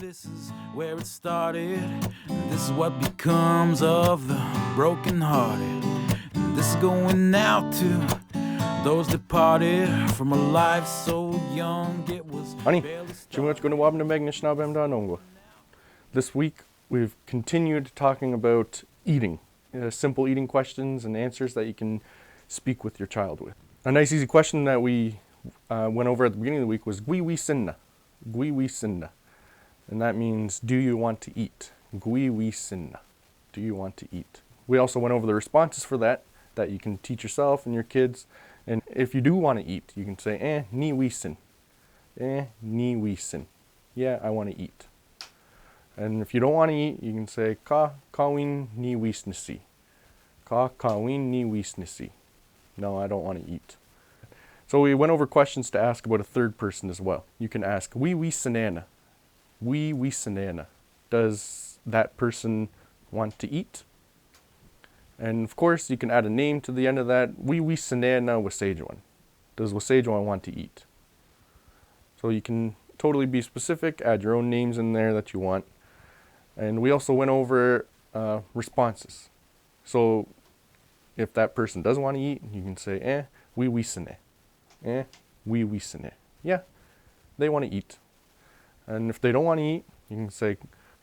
this is where it started. This is what becomes of the broken-hearted. This is going out to those departed from a life so young it was. Aanii Chance Nda-noozwin Nishnaabemdaa Noongo. This week we've continued talking about eating, simple eating questions and answers that you can speak with your child with. A nice easy question that we went over at the beginning of the week was Gwii-wiisin. Gwii-wiisin. And that means, do you want to eat? Gwii-wiisin. Do you want to eat? We also went over the responses for that you can teach yourself and your kids. And if you do want to eat, you can say, nii-wiisin. Nii-wiisin. Yeah, I want to eat. And if you don't want to eat, you can say, Kaawiin nii-wiisinisii. Kaawiin nii-wiisinisii. No, I don't want to eat. So we went over questions to ask about a third person as well. You can ask, wii-wiisinana. Wii-wiisinana. Does that person want to eat? And of course, you can add a name to the end of that. Wii-wiisinana wasauksing. Does wasauksing want to eat? So you can totally be specific, add your own names in there that you want. And we also went over responses. So if that person doesn't want to eat, you can say, wii-wiisini. Wii-wiisini. Yeah, they want to eat. And if they don't want to eat, you can say,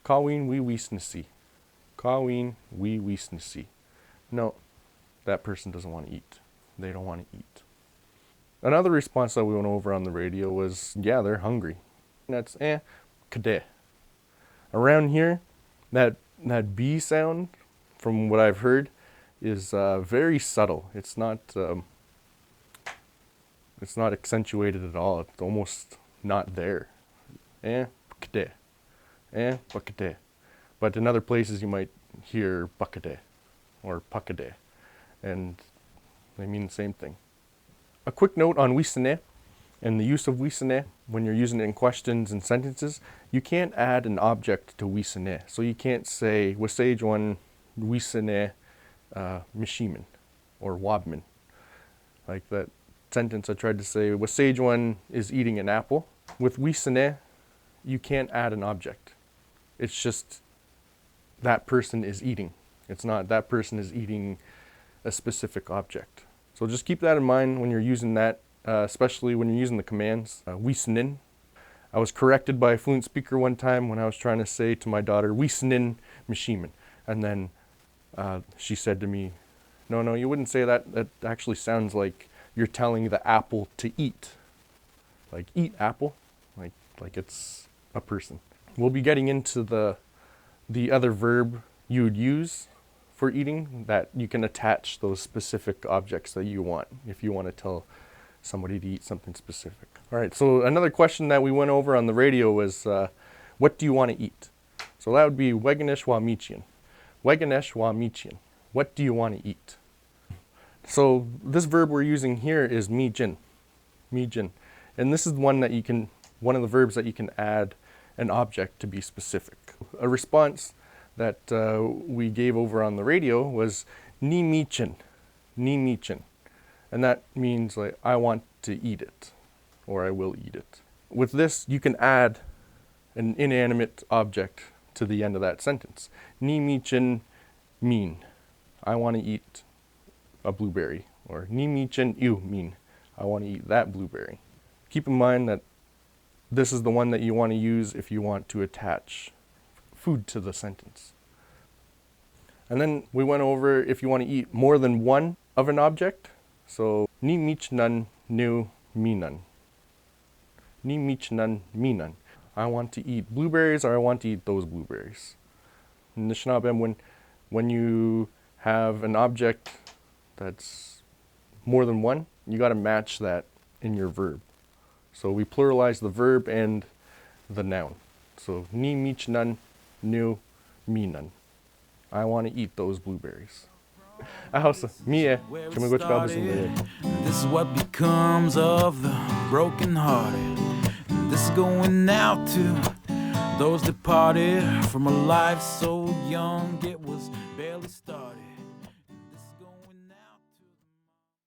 Kaawiin wii-wiisinisii. Kaawiin wii-wiisinisii. No, that person doesn't want to eat. They don't want to eat. Another response that we went over on the radio was, yeah, they're hungry. And that's bkade. Around here, that B sound, from what I've heard, is very subtle. It's not accentuated at all. It's almost not there. Bkade. Bkade. But in other places you might hear bakade or bakade, and they mean the same thing. A quick note on wiisini and the use of wiisini when you're using it in questions and sentences. You can't add an object to wiisini. So you can't say wasauksing wiisini miijin or waa-miijiyin. Like that sentence I tried to say, wasauksing is eating an apple. With wiisini, you can't add an object. It's just that person is eating. It's not that person is eating a specific object. So just keep that in mind when you're using that, especially when you're using the commands. Wiisinin. I was corrected by a fluent speaker one time when I was trying to say to my daughter, wiisinin miijin. And then she said to me, no, you wouldn't say that. That actually sounds like you're telling the apple to eat. Like eat apple, like it's a person. We'll be getting into the other verb you would use for eating, that you can attach those specific objects that you want if you want to tell somebody to eat something specific. All right, so another question that we went over on the radio was, what do you want to eat? So that would be wegnesh waa-miijiyin. Wegnesh waa-miijiyin. What do you want to eat? So this verb we're using here is Miijin. Miijin. And this is one of the verbs that you can add an object to be specific. A response that we gave over on the radio was Nii-miijin. Nii-miijin. And that means like, I want to eat it, or I will eat it. With this, you can add an inanimate object to the end of that sentence. Nii-miijin miin. I want to eat a blueberry. Or Nii-miijin miin. I want to eat that blueberry. Keep in mind that this is the one that you want to use if you want to attach food to the sentence. And then we went over if you want to eat more than one of an object. So Nii-miijinan miinan. Nii-miijinan miinan. I want to eat blueberries, or I want to eat those blueberries. In Nishnaabemdaa, when you have an object that's more than one, you got to match that in your verb. So we pluralize the verb and the noun. So Nii-miijinan miinan. I want to eat those blueberries. This is what becomes of the broken-hearted. This is going out to those departed from a life so young it